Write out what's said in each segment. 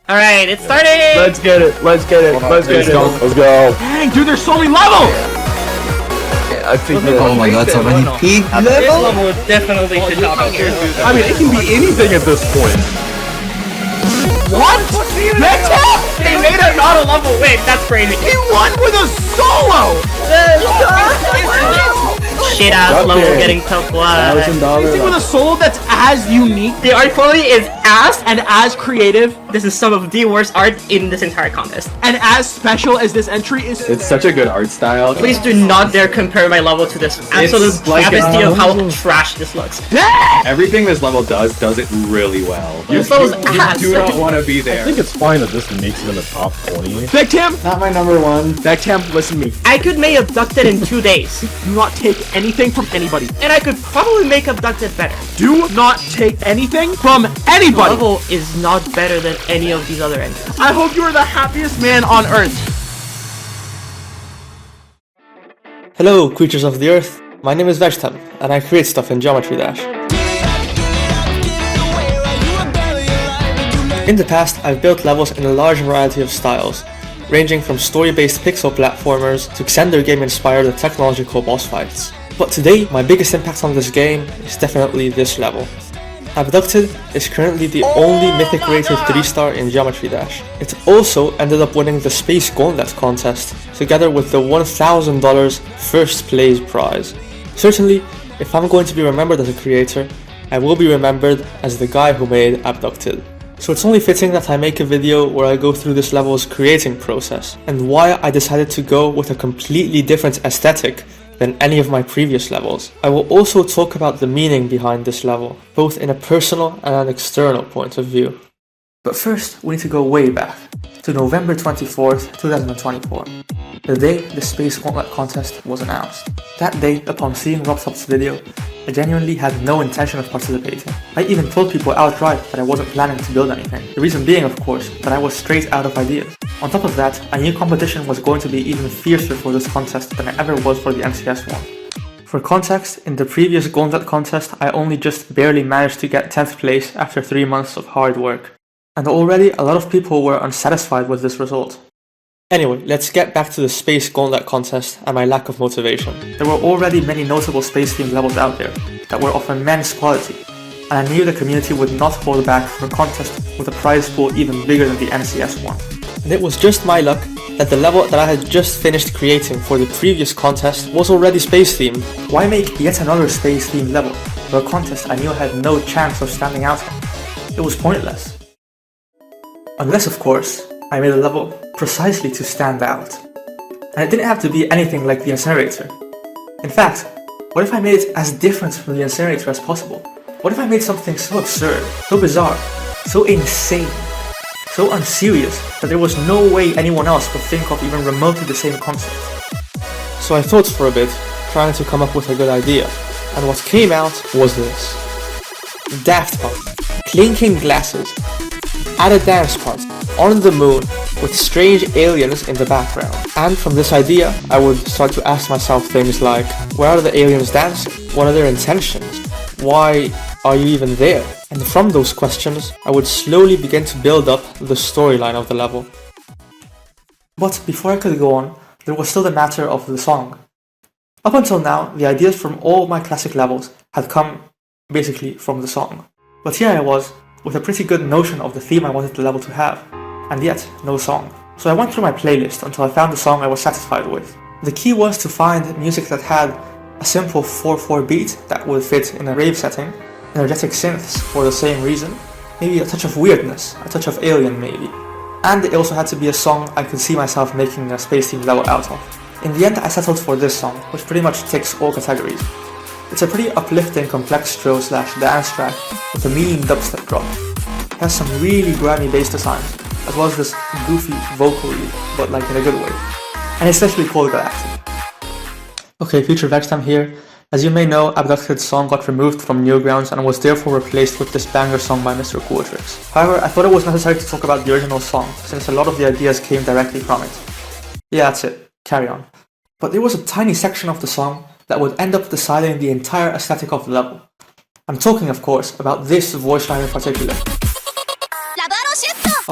Alright, it's starting! Let's get it. Let's get it. Let's get it. Let's go. Dang, dude, there's so many levels! I think Oh my god, so many peak This levels? level definitely should not be here. I mean, it can be anything at this point. What? They made it not a level win, that's crazy. He won with a solo! Shit ass Okay. level getting tough blood. Anything with a solo that's as unique The art quality is ass, and and as creative this is some of the worst art in this entire contest. and as special as this entry is. It's such a good art style. Please do not dare compare my level to this absolute like travesty of how trash this looks. Everything this level does it really well. This level's ass. You do not want to be I there. think it's fine that this makes it in the top 20. Big Tim! Not my number one. Big Tim, listen to me. I could make Abducted in 2 days, Do not take anything from anybody. and I could probably make Abducted better. Do not take anything from The anybody! level is not better than any of these other engines. I hope you are the happiest man on earth. Hello, creatures of the earth. My name is Vegtam, and I create stuff in Geometry Dash. In the past, I've built levels in a large variety of styles, ranging from story-based pixel platformers to Xander game-inspired technological boss fights. But today, my biggest impact on this game is definitely this level. Abducted is currently the only mythic rated 3-star in Geometry Dash. It also ended up winning the Space Gauntlet contest, together with the $1,000 first place prize. Certainly, if I'm going to be remembered as a creator, I will be remembered as the guy who made Abducted. So it's only fitting that I make a video where I go through this level's creating process, and why I decided to go with a completely different aesthetic than any of my previous levels. I will also talk about the meaning behind this level, both in a personal and an external point of view. But first, we need to go way back, to November 24th, 2024, the day the Space Gauntlet contest was announced. That day, upon seeing RobTop's video, I genuinely had no intention of participating. I even told people outright that I wasn't planning to build anything. The reason being, of course, that I was straight out of ideas. On top of that, I knew competition was going to be even fiercer for this contest than I ever was for the NCS one. For context, in the previous Gauntlet contest, I only just barely managed to get 10th place after 3 months of hard work. And already a lot of people were unsatisfied with this result. Anyway, let's get back to the Space Gauntlet contest and my lack of motivation. There were already many notable space-themed levels out there that were of immense quality, and I knew the community would not hold back for a contest with a prize pool even bigger than the NCS one. And it was just my luck that the level that I had just finished creating for the previous contest was already space-themed. Why make yet another space-themed level for a contest I knew I had no chance of standing out in? It was pointless. Unless, of course, I made a level precisely to stand out. And it didn't have to be anything like the incinerator. In fact, what if I made it as different from the incinerator as possible? What if I made something so absurd, so bizarre, so insane, so unserious that there was no way anyone else would think of even remotely the same concept? So I thought for a bit, trying to come up with a good idea, and what came out was this. Daft Punk, clinking glasses, at a dance party, on the moon, with strange aliens in the background. And from this idea, I would start to ask myself things like, where are the aliens dancing? What are their intentions? Why are you even there? And from those questions, I would slowly begin to build up the storyline of the level. But before I could go on, there was still the matter of the song. Up until now, the ideas from all my classic levels had come basically from the song. But here I was, with a pretty good notion of the theme I wanted the level to have, and yet no song. So I went through my playlist until I found the song I was satisfied with. The key was to find music that had a simple 4/4 beat that would fit in a rave setting, energetic synths for the same reason, maybe a touch of weirdness, a touch of alien maybe. And it also had to be a song I could see myself making a space-themed level out of. In the end I settled for this song, which pretty much ticks all categories. It's a pretty uplifting complextro / dance track with a mean dubstep drop. It has some really grimy bass designs, as well as this goofy vocal lead, but like in a good way. And it's literally called Galactic. Okay, future Vegtam here. As you may know, Abducted's song got removed from Newgrounds and was therefore replaced with this banger song by Mr. Cooltrix. However, I thought it was necessary to talk about the original song, since a lot of the ideas came directly from it. Yeah, that's it. Carry on. But there was a tiny section of the song that would end up deciding the entire aesthetic of the level. I'm talking, of course, about this voice line in particular.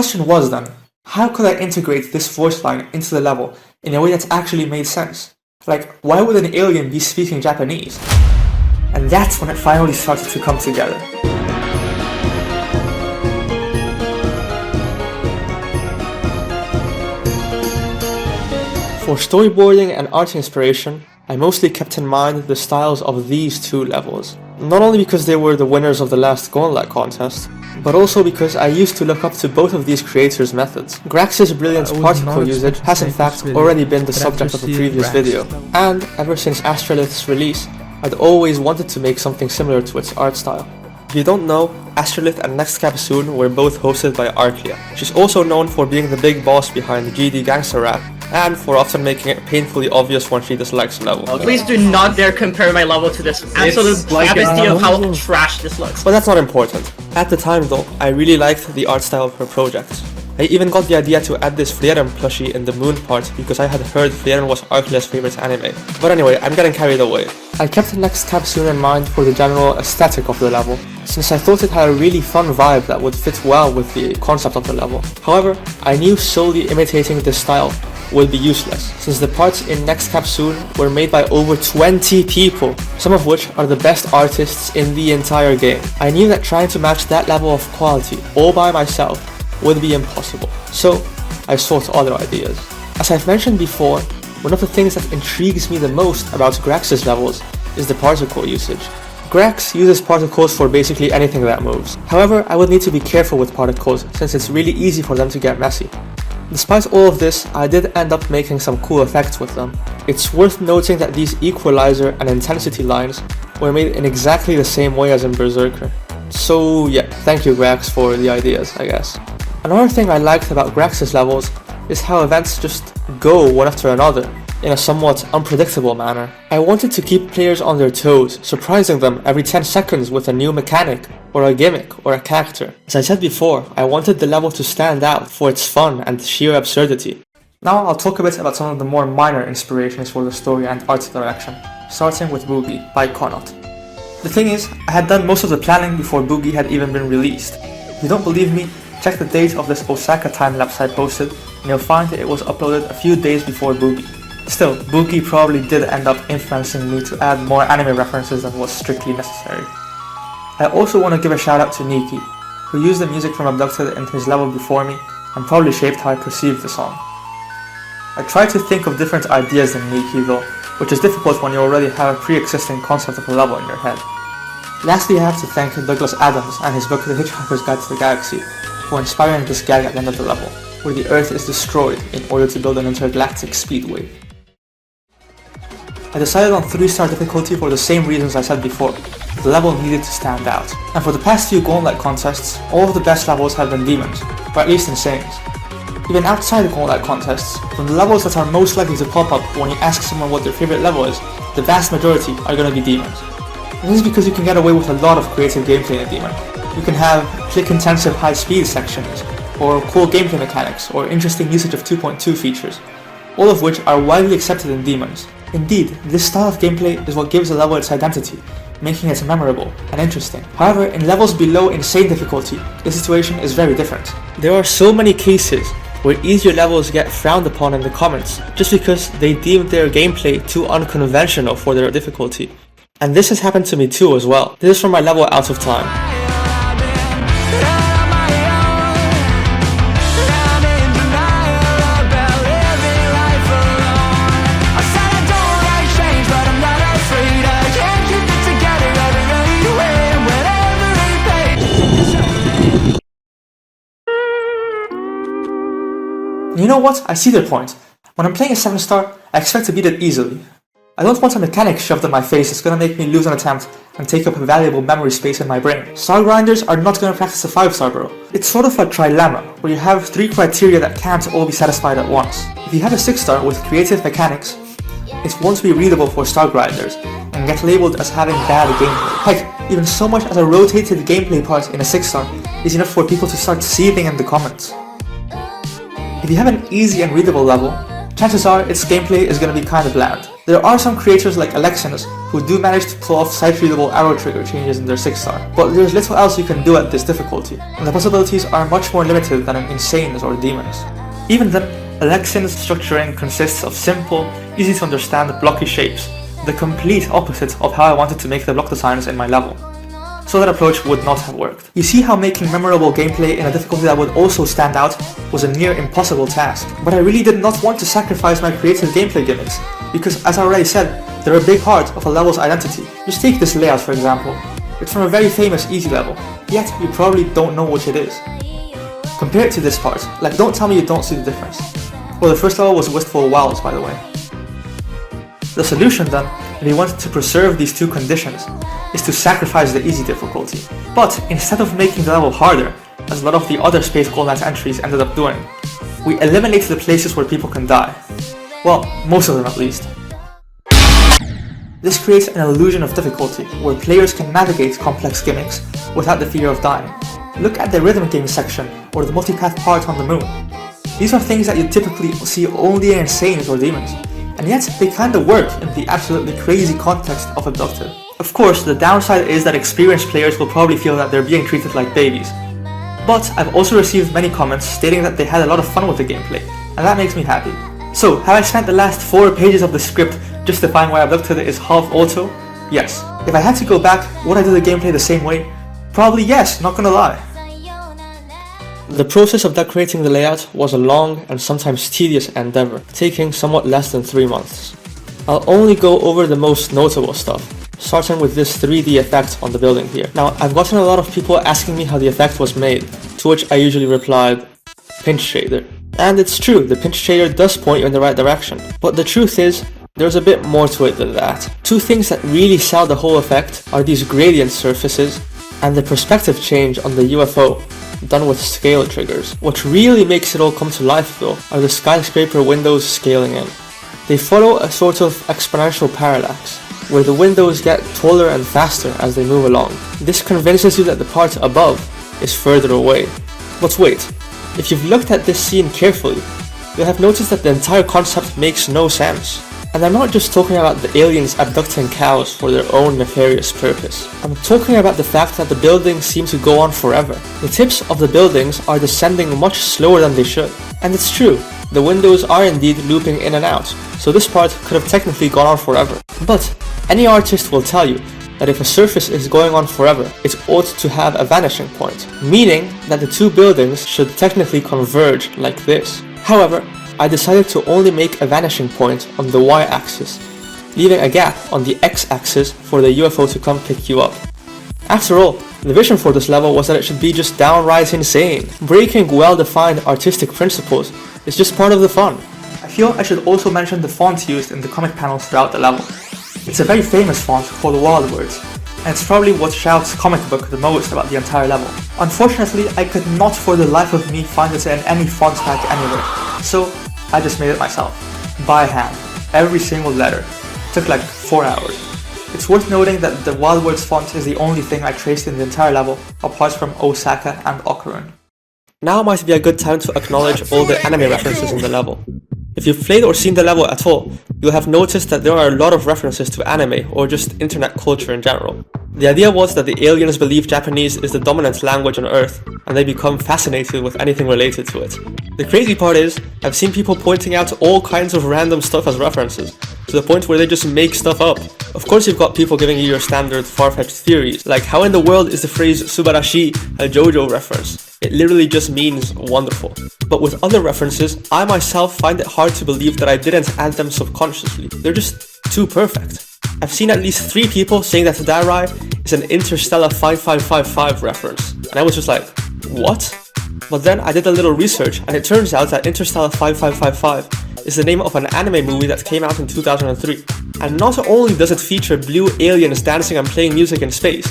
question was then, how could I integrate this voice line into the level in a way that actually made sense? Like, why would an alien be speaking Japanese? And that's when it finally started to come together. For storyboarding and art inspiration, I mostly kept in mind the styles of these two levels. Not only because they were the winners of the last Gauntlet contest, but also because I used to look up to both of these creators' methods. Grax's brilliant particle usage has in fact already been the subject of a previous video, and ever since Astrolith's release, I'd always wanted to make something similar to its art style. If you don't know, Astrolith and Next Capsule were both hosted by Arclia. She's also known for being the big boss behind GD Gangster Rap, and for often making it painfully obvious when she dislikes a level. Please do not dare compare my level to this absolute travesty of how trash this looks. But that's not important. At the time though, I really liked the art style of her projects. I even got the idea to add this Frieren plushie in the moon part because I had heard Frieren was Arclia's favorite anime. But anyway, I'm getting carried away. I kept the Next Capsule in mind for the general aesthetic of the level, since I thought it had a really fun vibe that would fit well with the concept of the level. However, I knew solely imitating this style would be useless, since the parts in Next Capsule were made by over 20 people, some of which are the best artists in the entire game. I knew that trying to match that level of quality all by myself would be impossible, so I sought other ideas. As I've mentioned before, one of the things that intrigues me the most about Grax's levels is the particle usage. Grax uses particles for basically anything that moves. However, I would need to be careful with particles since it's really easy for them to get messy. Despite all of this, I did end up making some cool effects with them. It's worth noting that these equalizer and intensity lines were made in exactly the same way as in Berserker. So yeah, thank you Grax for the ideas, I guess. Another thing I liked about Grax's levels is how events just go one after another, in a somewhat unpredictable manner. I wanted to keep players on their toes, surprising them every 10 seconds with a new mechanic, or a gimmick, or a character. As I said before, I wanted the level to stand out for its fun and sheer absurdity. Now I'll talk a bit about some of the more minor inspirations for the story and art direction, starting with Boogie by Connaught. The thing is, I had done most of the planning before Boogie had even been released. If you don't believe me, check the date of this Osaka time-lapse I posted, and you'll find that it was uploaded a few days before Boogie. Still, Boogie probably did end up influencing me to add more anime references than was strictly necessary. I also want to give a shout out to Nikki, who used the music from Abducted in his level before me and probably shaped how I perceived the song. I tried to think of different ideas than Nikki though, which is difficult when you already have a pre-existing concept of a level in your head. Lastly, I have to thank Douglas Adams and his book The Hitchhiker's Guide to the Galaxy for inspiring this gag at the end of the level, where the Earth is destroyed in order to build an intergalactic speedway. I decided on 3-star difficulty for the same reasons I said before. The level needed to stand out. And for the past few Gauntlet contests, all of the best levels have been demons, or at least insanes. Even outside the Gauntlet contests, from the levels that are most likely to pop up when you ask someone what their favorite level is, the vast majority are going to be demons. And this is because you can get away with a lot of creative gameplay in a demon. You can have click-intensive high-speed sections, or cool gameplay mechanics, or interesting usage of 2.2 features, all of which are widely accepted in demons. Indeed, this style of gameplay is what gives a level its identity, making it memorable and interesting. However, in levels below insane difficulty, the situation is very different. There are so many cases where easier levels get frowned upon in the comments just because they deem their gameplay too unconventional for their difficulty. And this has happened to me too as well. This is from my level Out of Time. You know what? I see their point. When I'm playing a 7-star, I expect to beat it easily. I don't want a mechanic shoved in my face that's gonna make me lose an attempt and take up valuable memory space in my brain. Star grinders are not gonna practice a 5-star, bro. It's sort of a trilemma, where you have 3 criteria that can't all be satisfied at once. If you have a 6-star with creative mechanics, it won't be readable for star grinders, and and get labeled as having bad gameplay. Heck, even so much as a rotated gameplay part in a 6-star is enough for people to start seething in the comments. If you have an easy and readable level, chances are its gameplay is going to be kinda bland. There are some creators like Alexians who do manage to pull off sight-readable arrow trigger changes in their 6-star, but there's little else you can do at this difficulty, and the possibilities are much more limited than in Insanes or Demons. Even then, Alexian's structuring consists of simple, easy to understand blocky shapes, the complete opposite of how I wanted to make the block designs in my level. So that approach would not have worked. You see how making memorable gameplay in a difficulty that would also stand out was a near impossible task. But I really did not want to sacrifice my creative gameplay gimmicks, because as I already said, they're a big part of a level's identity. Just take this layout for example. It's from a very famous easy level, yet you probably don't know which it is. Compare it to this part, like don't tell me you don't see the difference. Well, the first level was Wistful Wilds, by the way. The solution then, if you want to preserve these two conditions, is to sacrifice the easy difficulty. But instead of making the level harder, as a lot of the other Space Goldlands entries ended up doing, we eliminated the places where people can die. Well, most of them at least. This creates an illusion of difficulty, where players can navigate complex gimmicks without the fear of dying. Look at the rhythm game section, or the multipath part on the moon. These are things that you typically see only in Insanes or Demons, and yet they kinda work in the absolutely crazy context of Abducted. Of course, the downside is that experienced players will probably feel that they're being treated like babies. But I've also received many comments stating that they had a lot of fun with the gameplay, and that makes me happy. So, have I spent the last 4 pages of the script justifying why Abducted is half auto? Yes. If I had to go back, would I do the gameplay the same way? Probably yes, not gonna lie. The process of decorating the layout was a long and sometimes tedious endeavor, taking somewhat less than 3 months. I'll only go over the most notable stuff, starting with this 3D effect on the building here. Now, I've gotten a lot of people asking me how the effect was made, to which I usually replied, pinch shader. And it's true, the pinch shader does point you in the right direction, but the truth is, there's a bit more to it than that. 2 things that really sell the whole effect are these gradient surfaces and the perspective change on the UFO, done with scale triggers. What really makes it all come to life though are the skyscraper windows scaling in. They follow a sort of exponential parallax, where the windows get taller and faster as they move along. This convinces you that the part above is further away. But wait, if you've looked at this scene carefully, you'll have noticed that the entire concept makes no sense. And I'm not just talking about the aliens abducting cows for their own nefarious purpose. I'm talking about the fact that the buildings seem to go on forever. The tips of the buildings are descending much slower than they should. And it's true, the windows are indeed looping in and out, so this part could have technically gone on forever. But any artist will tell you that if a surface is going on forever, it ought to have a vanishing point, meaning that the 2 buildings should technically converge like this. However, I decided to only make a vanishing point on the y-axis, leaving a gap on the x-axis for the UFO to come pick you up. After all, the vision for this level was that it should be just downright insane. Breaking well-defined artistic principles is just part of the fun. I feel I should also mention the font used in the comic panels throughout the level. It's a very famous font called Wild Words, and it's probably what shouts comic book the most about the entire level. Unfortunately, I could not for the life of me find it in any font pack anywhere, so I just made it myself, by hand, every single letter. It took like 4 hours. It's worth noting that the Wild Words font is the only thing I traced in the entire level, apart from Osaka and Okarun. Now might be a good time to acknowledge all the anime references in the level. If you've played or seen the level at all, you'll have noticed that there are a lot of references to anime or just internet culture in general. The idea was that the aliens believe Japanese is the dominant language on Earth, and they become fascinated with anything related to it. The crazy part is, I've seen people pointing out all kinds of random stuff as references, to the point where they just make stuff up. Of course you've got people giving you your standard far-fetched theories, like how in the world is the phrase subarashi a JoJo reference? It literally just means wonderful. But with other references, I myself find it hard to believe that I didn't add them subconsciously. They're just too perfect. I've seen at least 3 people saying that Dairai is an Interstellar 5555 reference, and I was just like, what? But then I did a little research, and it turns out that Interstellar 5555 is the name of an anime movie that came out in 2003. And not only does it feature blue aliens dancing and playing music in space,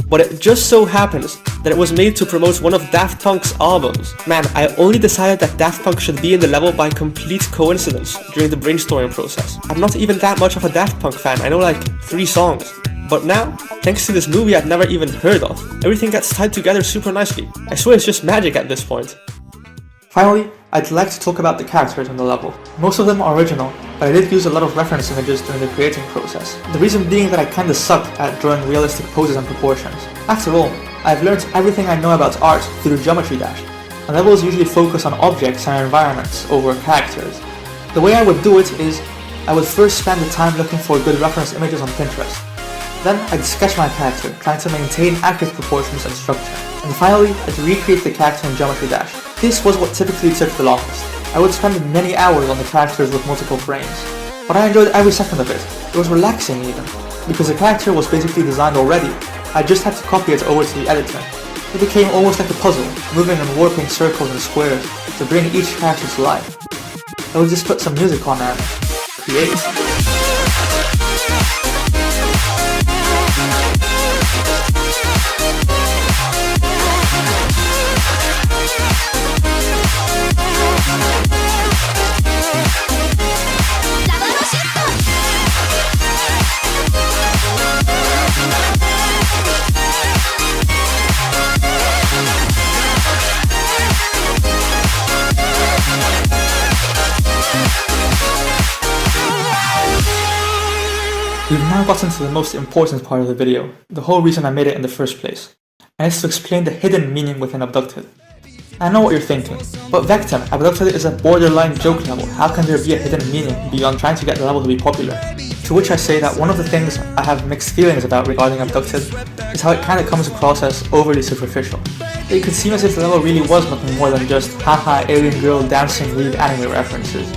but it just so happens that it was made to promote one of Daft Punk's albums. Man, I only decided that Daft Punk should be in the level by complete coincidence during the brainstorming process. I'm not even that much of a Daft Punk fan, I know like 3 songs. But now, thanks to this movie I'd never even heard of, everything gets tied together super nicely. I swear it's just magic at this point. Finally, I'd like to talk about the characters on the level. Most of them are original, but I did use a lot of reference images during the creating process. The reason being that I kinda suck at drawing realistic poses and proportions. After all, I've learned everything I know about art through Geometry Dash, and levels usually focus on objects and environments over characters. The way I would do it is, I would first spend the time looking for good reference images on Pinterest. Then I'd sketch my character, trying to maintain accurate proportions and structure. And finally, I'd recreate the character in Geometry Dash. This was what typically took the longest. I would spend many hours on the characters with multiple frames. But I enjoyed every second of it. It was relaxing even. Because the character was basically designed already, I just had to copy it over to the editor. It became almost like a puzzle, moving and warping circles and squares to bring each character to life. I would just put some music on and create. We've now gotten to the most important part of the video, the whole reason I made it in the first place, and it's to explain the hidden meaning within Abducted. I know what you're thinking, but Vectum, Abducted is a borderline joke level, how can there be a hidden meaning beyond trying to get the level to be popular? To which I say that one of the things I have mixed feelings about regarding Abducted is how it kinda comes across as overly superficial. It could seem as if the level really was nothing more than just haha alien girl dancing weird anime references.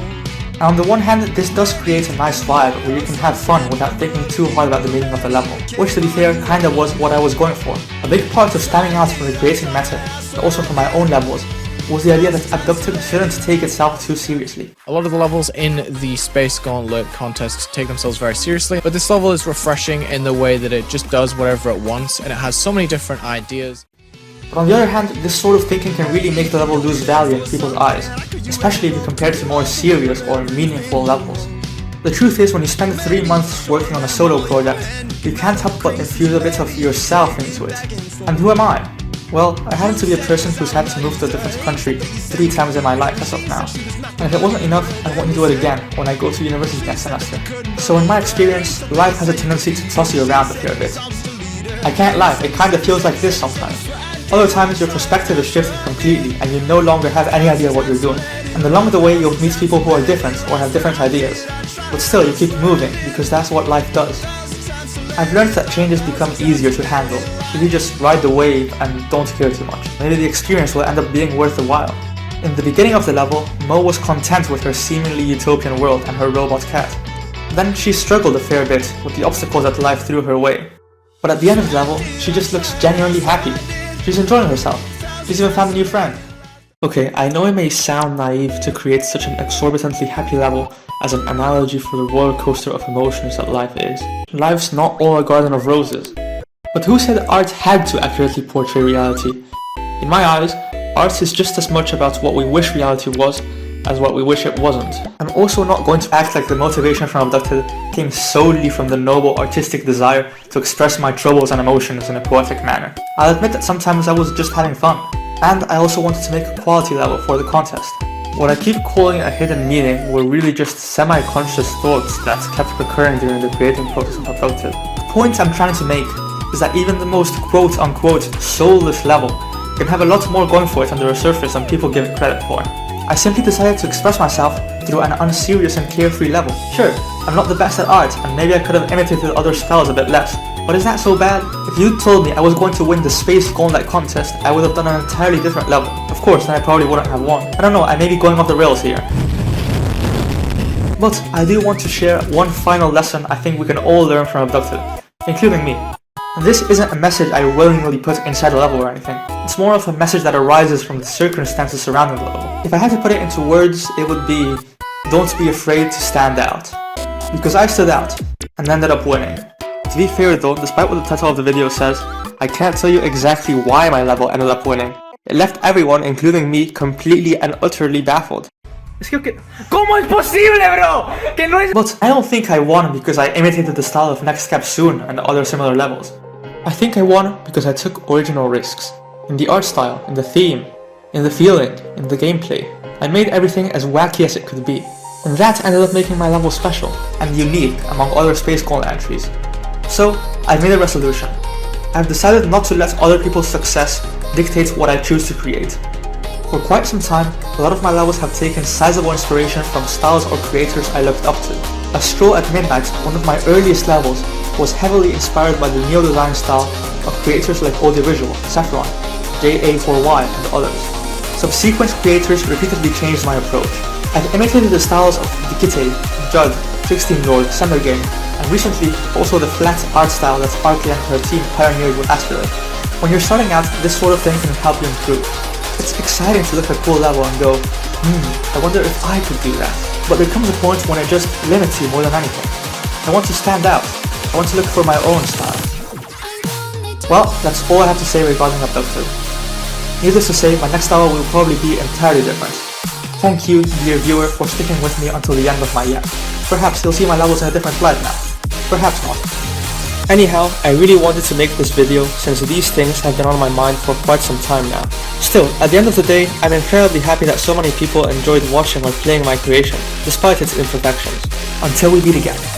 And on the one hand, this does create a nice vibe where you can have fun without thinking too hard about the meaning of the level, which to be fair kinda was what I was going for. A big part of standing out from the creating method, but also from my own levels, was the idea that Abducted shouldn't take itself too seriously. A lot of the levels in the Space Gauntlet contest take themselves very seriously, but this level is refreshing in the way that it just does whatever it wants, and it has so many different ideas. But on the other hand, this sort of thinking can really make the level lose value in people's eyes, especially if you compare it to more serious or meaningful levels. The truth is, when you spend 3 months working on a solo project, you can't help but infuse a bit of yourself into it. And who am I? Well, I happen to be a person who's had to move to a different country 3 times in my life as of now. And if it wasn't enough, I want to do it again when I go to university next semester. So in my experience, life has a tendency to toss you around a fair bit. I can't lie, it kinda feels like this sometimes. Other times your perspective is shifted completely and you no longer have any idea what you're doing. And along the way you'll meet people who are different or have different ideas. But still you keep moving because that's what life does. I've learned that changes become easier to handle if you just ride the wave and don't care too much. Maybe the experience will end up being worth the while. In the beginning of the level, Mo was content with her seemingly utopian world and her robot cat. Then she struggled a fair bit with the obstacles that life threw her way. But at the end of the level, she just looks genuinely happy. She's enjoying herself. She's even found a new friend. Okay, I know it may sound naive to create such an exorbitantly happy level as an analogy for the roller coaster of emotions that life is. Life's not all a garden of roses. But who said art had to accurately portray reality? In my eyes, art is just as much about what we wish reality was as what we wish it wasn't. I'm also not going to act like the motivation from Abducted came solely from the noble artistic desire to express my troubles and emotions in a poetic manner. I'll admit that sometimes I was just having fun, and I also wanted to make a quality level for the contest. What I keep calling a hidden meaning were really just semi-conscious thoughts that kept recurring during the creating process of Abducted. The point I'm trying to make is that even the most quote-unquote soulless level can have a lot more going for it under the surface than people give it credit for. I simply decided to express myself through an unserious and carefree level. Sure, I'm not the best at art, and maybe I could have imitated other styles a bit less, but is that so bad? If you told me I was going to win the Space Gauntlet contest, I would have done an entirely different level. Of course, then I probably wouldn't have won. I don't know, I may be going off the rails here. But I do want to share one final lesson I think we can all learn from Abducted, including me. And this isn't a message I willingly put inside a level or anything. It's more of a message that arises from the circumstances surrounding the level. If I had to put it into words, it would be, don't be afraid to stand out. Because I stood out, and ended up winning. To To be fair though, despite what the title of the video says, I can't tell you exactly why my level ended up winning. It left everyone, including me, completely and utterly baffled. ¿Cómo es posible, bro? Que no es... But I don't think I won because I imitated the style of Next Cap Soon and other similar levels. I think I won because I took original risks. In the art style, in the theme, in the feeling, in the gameplay. I made everything as wacky as it could be. And that ended up making my level special and unique among other Space Colon entries. So, I've made a resolution. I've decided not to let other people's success dictate what I choose to create. For quite some time, a lot of my levels have taken sizable inspiration from styles or creators I looked up to. A Stroll at Midnight, one of my earliest levels, was heavily inspired by the neo-design style of creators like Audiovisual, Saffron, JA4Y, and others. Subsequent creators repeatedly changed my approach. I've imitated the styles of Abducted, Judd, 16-year-old, Game, and recently also the flat art style that Arkley and her team pioneered with Asteroid. When you're starting out, this sort of thing can help you improve. It's exciting to look at a cool level and go, I wonder if I could do that. But there comes a point when it just limits you more than anything. I want to stand out. I want to look for my own style. Well, that's all I have to say regarding Abducted. Needless to say, my next level will probably be entirely different. Thank you, dear viewer, for sticking with me until the end of my yap. Perhaps you'll see my levels in a different light now. Perhaps not. Anyhow, I really wanted to make this video since these things have been on my mind for quite some time now. Still, at the end of the day, I'm incredibly happy that so many people enjoyed watching or playing my creation, despite its imperfections. Until we meet again.